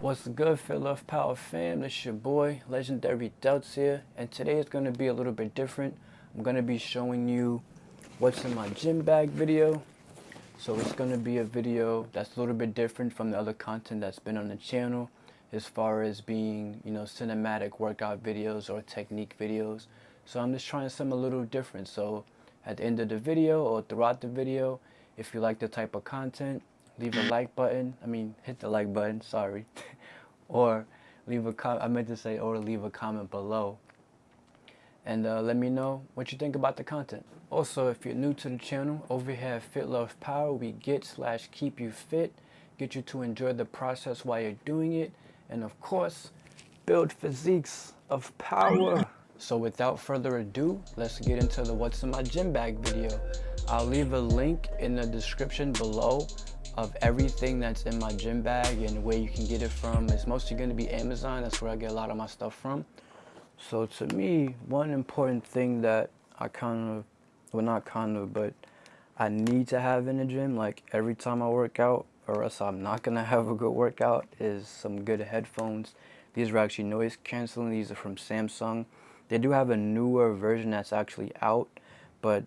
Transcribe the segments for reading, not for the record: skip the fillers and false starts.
What's good, Fit Love Power fam? This your boy, Legendary Delts here, and today is going to be a little bit different. I'm going to be showing you what's in my gym bag video. So it's going to be a video that's a little bit different from the other content that's been on the channel as far as being, cinematic workout videos or technique videos. So I'm just trying something a little different. So at the end of the video or throughout the video, if you like the type of content, leave a like button. Hit the like button, sorry. Or leave a comment below. And let me know what you think about the content. Also, if you're new to the channel, over here at Fit Love Power, we keep you fit, get you to enjoy the process while you're doing it, and of course, build physiques of power. So without further ado, let's get into the what's in my gym bag video. I'll leave a link in the description below of everything that's in my gym bag, and where you can get it from. It's mostly going to be Amazon. That's where I get a lot of my stuff from. So to me, one important thing that I I need to have in the gym, like every time I work out, or else I'm not going to have a good workout, is some good headphones. These are actually noise canceling. These are from Samsung. They do have a newer version that's actually out, but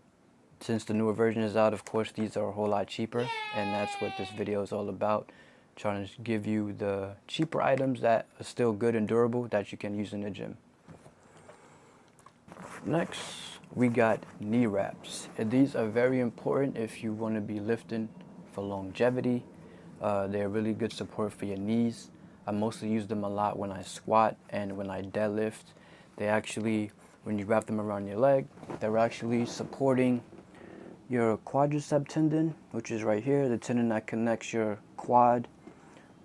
since the newer version is out, of course, these are a whole lot cheaper, and that's what this video is all about. Trying to give you the cheaper items that are still good and durable that you can use in the gym. Next, we got knee wraps. And these are very important if you want to be lifting for longevity. They're really good support for your knees. I mostly use them a lot when I squat and when I deadlift. They actually, when you wrap them around your leg, they're actually supporting your quadricep tendon, which is right here, the tendon that connects your quad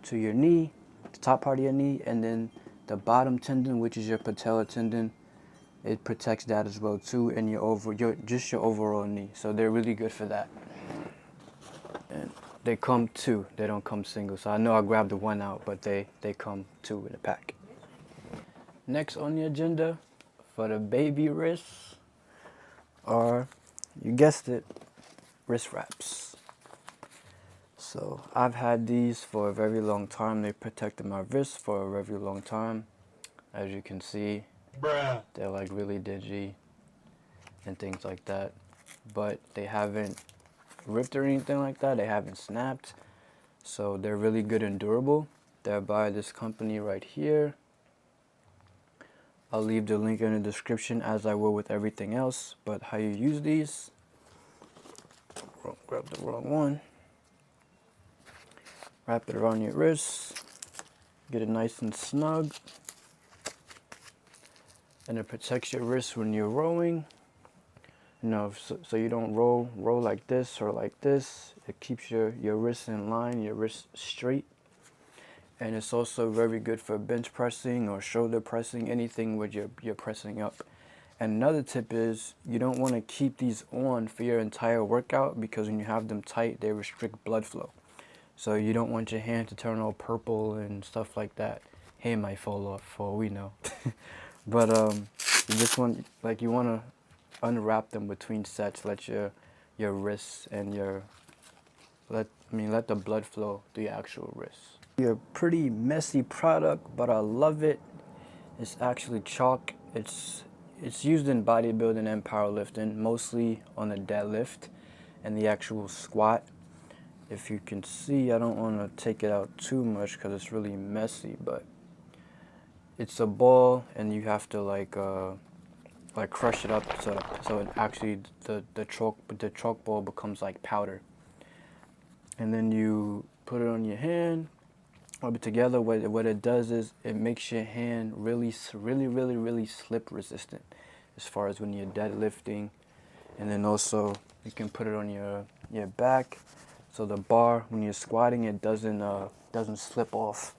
to your knee, the top part of your knee, and then the bottom tendon, which is your patella tendon. It protects that as well too, and your overall knee. So they're really good for that. And they come two, they don't come single. So I know I grabbed the one out, but they come two in a pack. Next on the agenda for the baby wrists are, you guessed it, wrist wraps. So I've had these for a very long time. They protected my wrists for a very long time. As you can see, they're like really dingy and things like that. But they haven't ripped or anything like that. They haven't snapped. So they're really good and durable. They're by this company right here. I'll leave the link in the description as I will with everything else. But how you use these, grab the wrong one, wrap it around your wrists, get it nice and snug, and it protects your wrists when you're rowing. So you don't row like this or like this. It keeps your wrists in line, your wrists straight. And it's also very good for bench pressing or shoulder pressing, anything where you're pressing up. And another tip is, you don't want to keep these on for your entire workout, because when you have them tight, they restrict blood flow. So you don't want your hand to turn all purple and stuff like that. Hand might fall off, for all we know. But you just want, you want to unwrap them between sets. Let your wrists and let the blood flow through your actual wrists. A pretty messy product, but I love it. It's actually chalk. It's used in bodybuilding and powerlifting, mostly on the deadlift and the actual squat. If you can see, I don't want to take it out too much because it's really messy, but it's a ball, and you have to crush it up so it actually the chalk ball becomes like powder. And then you put it on your hand, rub it together. What it does is it makes your hand really slip resistant as far as when you're deadlifting. And then also you can put it on your back, so the bar, when you're squatting, it doesn't slip off.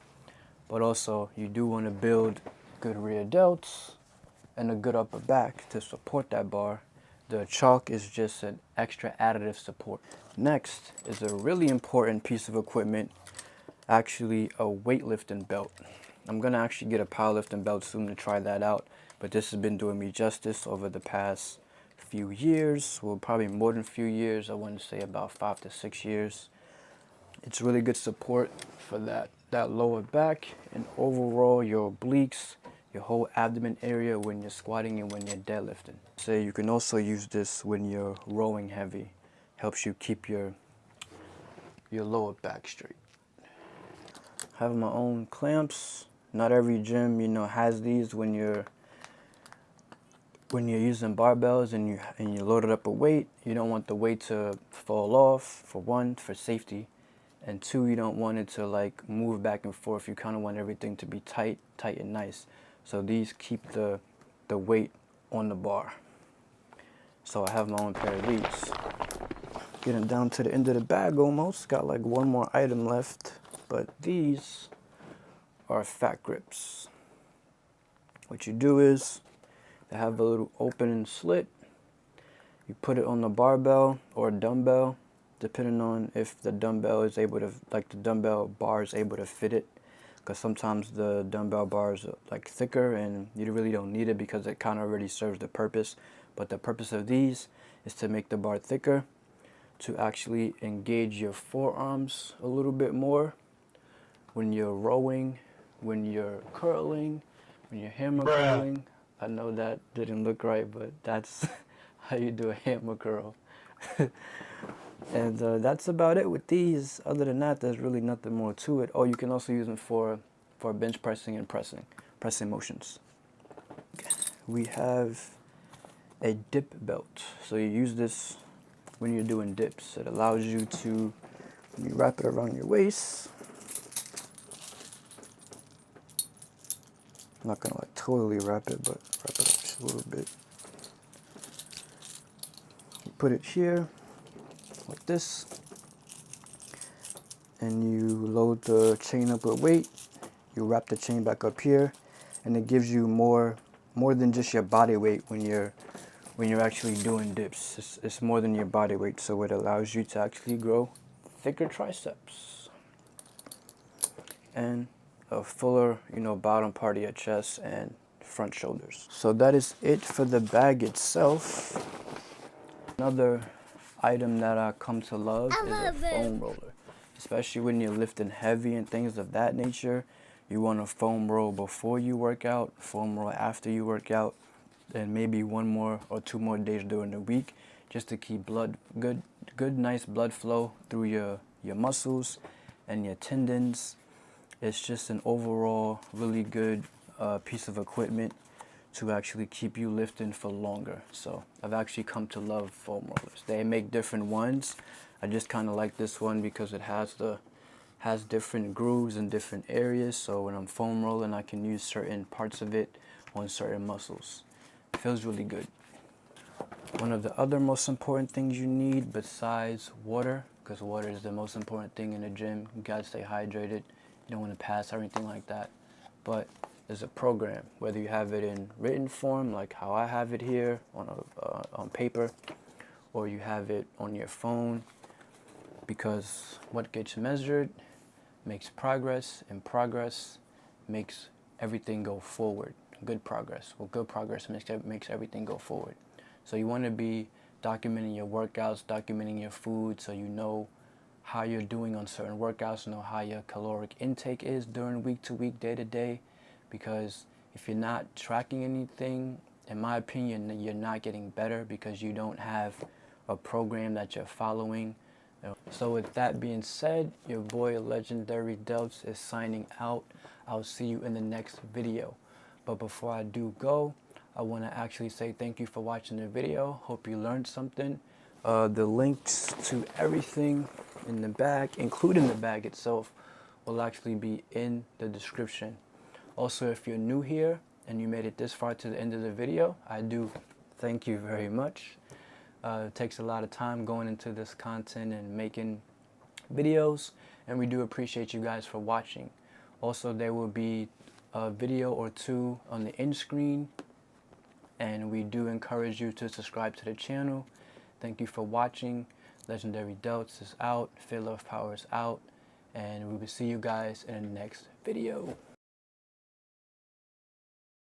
But also you do want to build good rear delts and a good upper back to support that bar. The chalk is just an extra additive support. Next is a really important piece of equipment, actually a weightlifting belt. I'm gonna actually get a powerlifting belt soon to try that out, but this has been doing me justice over the past few years. Well, probably more than a few years. I want to say about 5 to 6 years. It's really good support for that that lower back, and overall your obliques, your whole abdomen area when you're squatting and when you're deadlifting. So you can also use this when you're rowing heavy. Helps you keep your lower back straight. I have my own clamps. Not every gym, you know, has these when you're using barbells and you load it up a weight. You don't want the weight to fall off, for one, for safety, and two, you don't want it to like move back and forth. You kind of want everything to be tight and nice. So these keep the weight on the bar. So I have my own pair of these. Getting down to the end of the bag almost. Got like one more item left, but these are fat grips. What you do is they have a little opening slit. You put it on the barbell or dumbbell, depending on if the dumbbell is able to, like the dumbbell bar is able to fit it. Because sometimes the dumbbell bars are like thicker and you really don't need it because it kind of already serves the purpose. But the purpose of these is to make the bar thicker, to actually engage your forearms a little bit more when you're rowing, when you're curling, when you're hammer curling. I know that didn't look right, but that's how you do a hammer curl. And that's about it with these. Other than that, there's really nothing more to it. Oh, you can also use them for bench pressing and pressing motions. Okay. We have a dip belt. So you use this when you're doing dips. It allows you to, when you wrap it around your waist, I'm not gonna like totally wrap it, but wrap it up just a little bit. You put it here, like this, and you load the chain up with weight. You wrap the chain back up here, and it gives you more than just your body weight when you're actually doing dips. It's more than your body weight, so it allows you to actually grow thicker triceps and a fuller, you know, bottom part of your chest and front shoulders. So that is it for the bag itself. Another item that I come to love is a foam roller. Especially when you're lifting heavy and things of that nature. You want to foam roll before you work out, foam roll after you work out, and maybe one more or two more days during the week, just to keep good nice blood flow through your muscles and your tendons. It's just an overall really good piece of equipment to actually keep you lifting for longer. So I've actually come to love foam rollers. They make different ones. I just kind of like this one because it has different grooves in different areas. So when I'm foam rolling, I can use certain parts of it on certain muscles. It feels really good. One of the other most important things you need besides water, because water is the most important thing in the gym. You gotta stay hydrated. You don't want to pass or anything like that. But there's a program, whether you have it in written form, like how I have it here on paper, or you have it on your phone, because what gets measured makes progress, and progress makes everything go forward. Good progress. Well, good progress makes everything go forward. So you want to be documenting your workouts, documenting your food, so you know how you're doing on certain workouts, know how your caloric intake is during week to week, day to day. Because if you're not tracking anything, in my opinion, you're not getting better because you don't have a program that you're following. So with that being said, your boy Legendary Delts is signing out. I'll see you in the next video. But before I do go, I want to actually say thank you for watching the video. Hope you learned something. The links to everything in the bag, including the bag itself, will actually be in the description. Also, if you're new here and you made it this far to the end of the video, I do thank you very much. It takes a lot of time going into this content and making videos, and we do appreciate you guys for watching. Also, there will be a video or two on the end screen, and we do encourage you to subscribe to the channel. Thank you for watching. Legendary Delts is out, Fear Love Power is out, and we will see you guys in the next video.